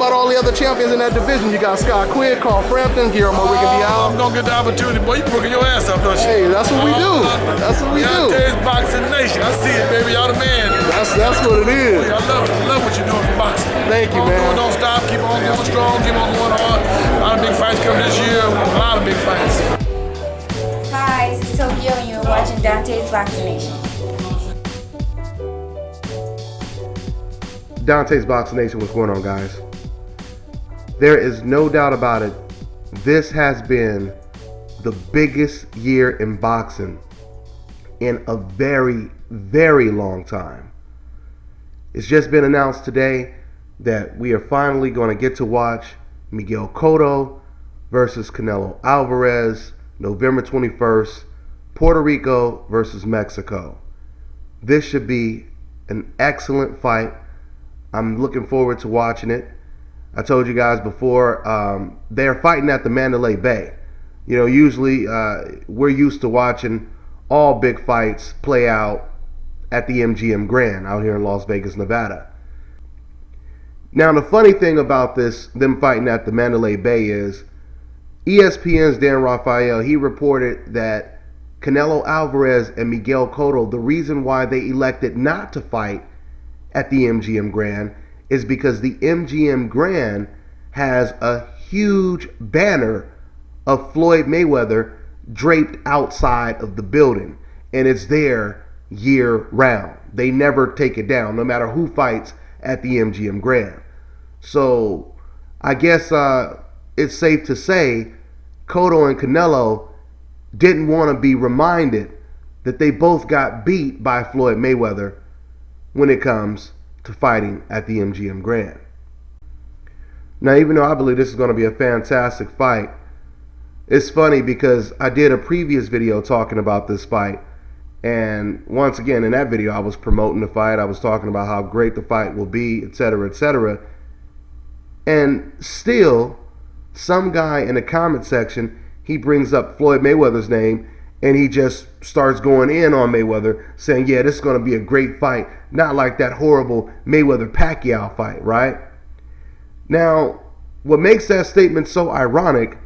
about all the other champions in that division? You got Scott Quigg, Carl Frampton, Guillermo Rigondeaux. I'm gonna get the opportunity, boy. You working your ass off, don't you? Hey, that's what we do. That's what we do. Dante's Boxing Nation. I see it, baby. Y'all the man. That's what it is. I love it. I love what you're doing for boxing. Thank you, man. Don't stop. Keep on going strong. Keep on going hard. A lot of big fights coming this year. A lot of big fights. Hi, this is Tokyo, and you're watching Dante's Boxing Nation. Dante's Boxing Nation, what's going on, guys? There is no doubt about it. This has been the biggest year in boxing in a very, very long time. It's just been announced today that we are finally going to get to watch Miguel Cotto versus Canelo Alvarez, November 21st, Puerto Rico versus Mexico. This should be an excellent fight. I'm looking forward to watching it. I told you guys before, they're fighting at the Mandalay Bay. You know, usually we're used to watching all big fights play out at the MGM Grand out here in Las Vegas, Nevada. Now, the funny thing about them fighting at the Mandalay Bay is ESPN's Dan Rafael, he reported that Canelo Alvarez and Miguel Cotto, the reason why they elected not to fight at the MGM Grand is because the MGM Grand has a huge banner of Floyd Mayweather draped outside of the building, and it's there year round. They never take it down, no matter who fights at the MGM Grand. So I guess it's safe to say Cotto and Canelo didn't want to be reminded that they both got beat by Floyd Mayweather when it comes to fighting at the MGM Grand. Now, even though I believe this is going to be a fantastic fight, it's funny because I did a previous video talking about this fight, and once again in that video I was promoting the fight. I was talking about how great the fight will be, etc., etc. And still, some guy in the comment section, he brings up Floyd Mayweather's name, and he just starts going in on Mayweather, saying, yeah, this is going to be a great fight. Not like that horrible Mayweather-Pacquiao fight, right? Now, what makes that statement so ironic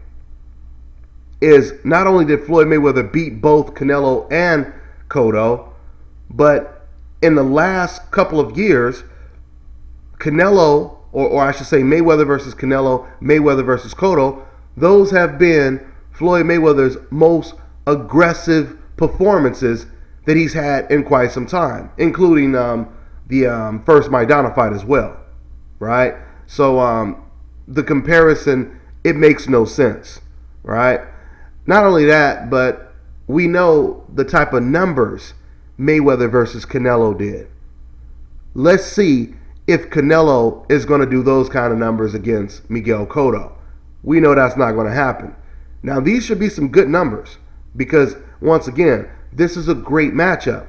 is not only did Floyd Mayweather beat both Canelo and Cotto, but in the last couple of years, Canelo, or I should say Mayweather versus Canelo, Mayweather versus Cotto, those have been Floyd Mayweather's most aggressive performances that he's had in quite some time, including the first Maidana fight as well, right? So the comparison, it makes no sense, right? Not only that, but we know the type of numbers Mayweather versus Canelo did. Let's see if Canelo is going to do those kind of numbers against Miguel Cotto. We know that's not going to happen. Now, these should be some good numbers because, once again, this is a great matchup.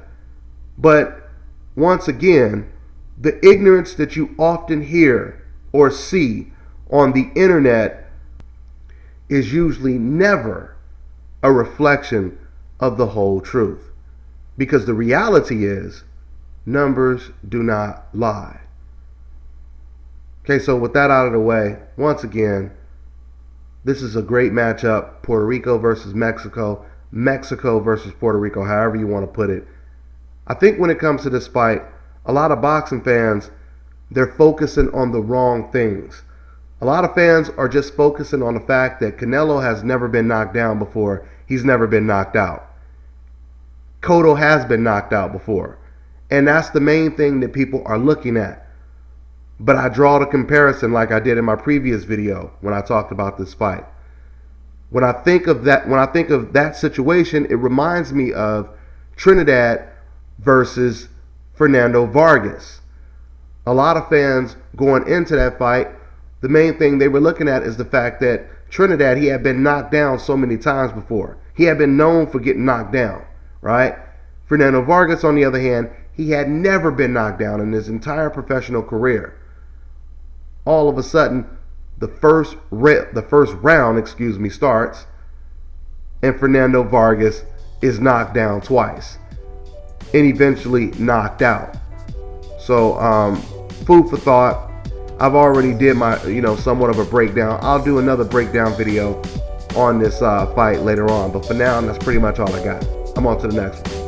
But, once again, the ignorance that you often hear or see on the internet is usually never a reflection of the whole truth. Because the reality is, numbers do not lie. Okay, so with that out of the way, once again, this is a great matchup. Puerto Rico versus Mexico. Mexico versus Puerto Rico, however you want to put it. I think when it comes to this fight, a lot of boxing fans, they're focusing on the wrong things. A lot of fans are just focusing on the fact that Canelo has never been knocked down before. He's never been knocked out. Cotto has been knocked out before. And that's the main thing that people are looking at. But I draw the comparison like I did in my previous video when I talked about this fight. When I think of that situation, it reminds me of Trinidad versus Fernando Vargas. A lot of fans going into that fight, the main thing they were looking at is the fact that Trinidad, he had been knocked down so many times before. He had been known for getting knocked down, right? Fernando Vargas, on the other hand, he had never been knocked down in his entire professional career. All of a sudden, the first round starts, and Fernando Vargas is knocked down twice and eventually knocked out. So, food for thought. I've already did my, somewhat of a breakdown. I'll do another breakdown video on this fight later on, but for now, that's pretty much all I got. I'm on to the next one.